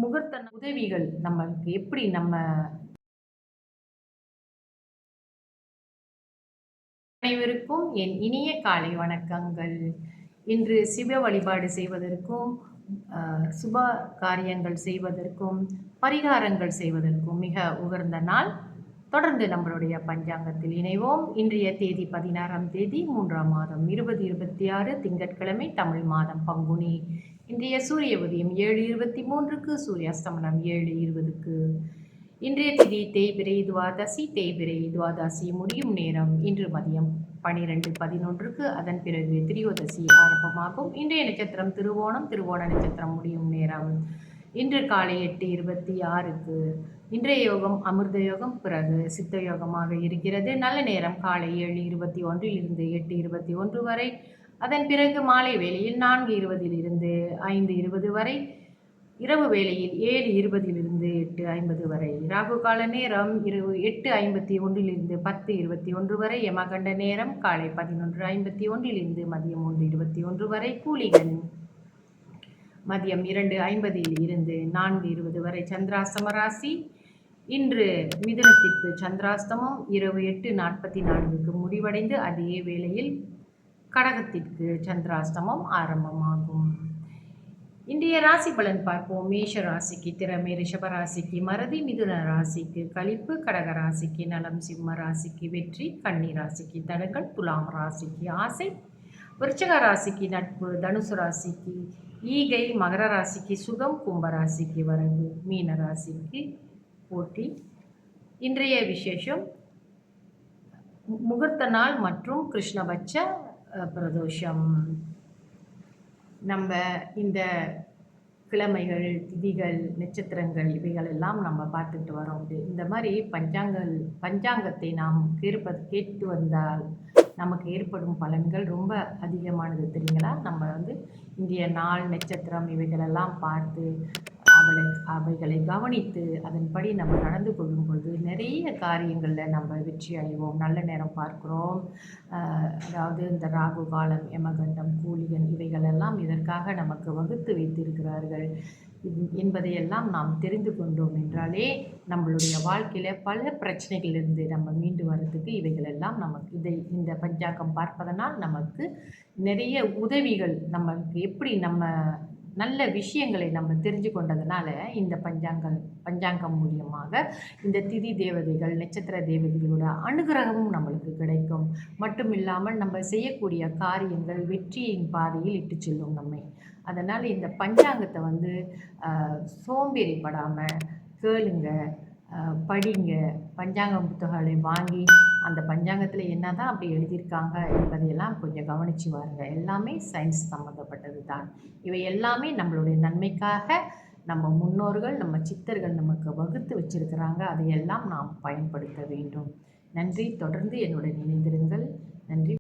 முகூர்த்த உதவிகள் நமக்கு எப்படி நம்ம அனைவருக்கும் என் இனிய காலை வணக்கங்கள். இன்று சிவ வழிபாடு செய்வதற்கும் சுப காரியங்கள் செய்வதற்கும் பரிகாரங்கள் செய்வதற்கும் மிக உகந்த நாள். தொடர்ந்து நம்மளுடைய பஞ்சாங்கத்தில் இணைவோம். இன்றைய தேதி 16ஆம் தேதி 3ஆம் மாதம் 2026 திங்கட்கிழமை, தமிழ் மாதம் பங்குனி. இன்றைய சூரிய உதயம் 7:23க்கு, சூரிய அஸ்தமனம் 7:20க்கு. இன்றைய திதி தேய்பிறை துவாதசி. தேய்பிறை துவாதசி முடியும் நேரம் இன்று மதியம் 12:11க்கு. அதன் பிறகு திரியோதசி ஆரம்பமாகும். இன்றைய நட்சத்திரம் திருவோணம். திருவோண நட்சத்திரம் முடியும் நேரம் இன்று காலை 8:26க்கு. இன்றைய யோகம் அமிர்த யோகம், பிறகு சித்த யோகமாக இருக்கிறது. நல்ல நேரம் காலை 7:21 8:21 வரை. அதன் பிறகு மாலை வேளையில் 4:20 5:20 வரை. இரவு வேளையில் 7:20 8:50 வரை. ராகு கால நேரம் 8:51 10:21 வரை. யமகண்ட நேரம் காலை 11:51 மதியம் 1:21 வரை. கூலிகன் மதியம் 2:50 4:20 வரை. சந்திராஸ்தம ராசி. இன்று மிதுனத்திற்கு சந்திராஸ்தமம் இரவு 8:44க்கு முடிவடைந்து அதே வேளையில் கடகத்திற்கு சந்திராஸ்தமம் ஆரம்பமாகும். இன்றைய ராசி பலன் பார்ப்போம். மேஷ ராசிக்கு திறமை, ரிஷப ராசிக்கு மறதி, மிதுன ராசிக்கு கழிப்பு, கடக ராசிக்கு நலம், சிம்ம ராசிக்கு வெற்றி, கன்னி ராசிக்கு தடுக்கல், துலாம் ராசிக்கு ஆசை, விருச்சிக ராசிக்கு நட்பு, தனுசு ராசிக்கு ஈகை, மகர ராசிக்கு சுகம், கும்ப ராசிக்கு வரவு, மீன ராசிக்கு போட்டி. இன்றைய விசேஷம் முகூர்த்த நாள் மற்றும் கிருஷ்ணபட்ச பிரதோஷம். நம்ம இந்த கிழமைகள், திதிகள், நட்சத்திரங்கள் இவைகள் எல்லாம் நம்ம பார்த்துட்டு வரோம். இந்த மாதிரி பஞ்சாங்கத்தை நாம் கேட்டு வந்தால் நமக்கு ஏற்படும் பலன்கள் ரொம்ப அதிகமானது தெரியுங்களா. நம்ம இந்திய நாள், நட்சத்திரம் இவைகளெல்லாம் பார்த்து அவைகளை கவனித்து அதன்படி நம்ம நடந்து கொள்ளும் பொழுது நிறைய காரியங்களில் நம்ம வெற்றி அடைவோம். நல்ல நேரம் பார்க்குறோம். அதாவது இந்த ராகு காலம், யமகண்டம், கூலிகன் இவைகளெல்லாம் இதற்காக நமக்கு வகுத்து வைத்திருக்கிறார்கள் என்பதையெல்லாம் நாம் தெரிந்து கொண்டோம் என்றாலே நம்மளுடைய வாழ்க்கையில் பல பிரச்சனைகளிலிருந்து நம்ம மீண்டு வர்றதுக்கு இவைகளெல்லாம் நமக்கு இந்த பஞ்சாங்கம் பார்ப்பதனால் நமக்கு நிறைய உதவிகள், நமக்கு எப்படி நம்ம நல்ல விஷயங்களை நம்ம தெரிஞ்சு கொண்டதுனால இந்த பஞ்சாங்கம் மூலியமாக இந்த திதி தேவதைகள், நட்சத்திர தேவதைகளோட அனுகிரகமும் நம்மளுக்கு கிடைக்கும். மட்டும் இல்லாமல் நம்ம செய்யக்கூடிய காரியங்கள் வெற்றியின் பாதையில் இட்டு செல்லும் நம்மை. அதனால் இந்த பஞ்சாங்கத்தை சோம்பேறிப்படாமல் கேளுங்க, படிங்க. பஞ்சாங்க புத்தகங்களை வாங்கி அந்த பஞ்சாங்கத்தில் என்ன தான் அப்படி எழுதியிருக்காங்க என்பதையெல்லாம் கொஞ்சம் கவனித்து வாருங்க. எல்லாமே சயின்ஸ் சம்மந்தப்பட்டது தான். இவை எல்லாமே நம்மளுடைய நன்மைக்காக நம்ம முன்னோர்கள், நம்ம சித்தர்கள் நமக்கு வகுத்து வச்சிருக்கிறாங்க. அதையெல்லாம் நாம் பயன்படுத்த வேண்டும். நன்றி. தொடர்ந்து என்னுடன் இணைந்திருங்கள். நன்றி.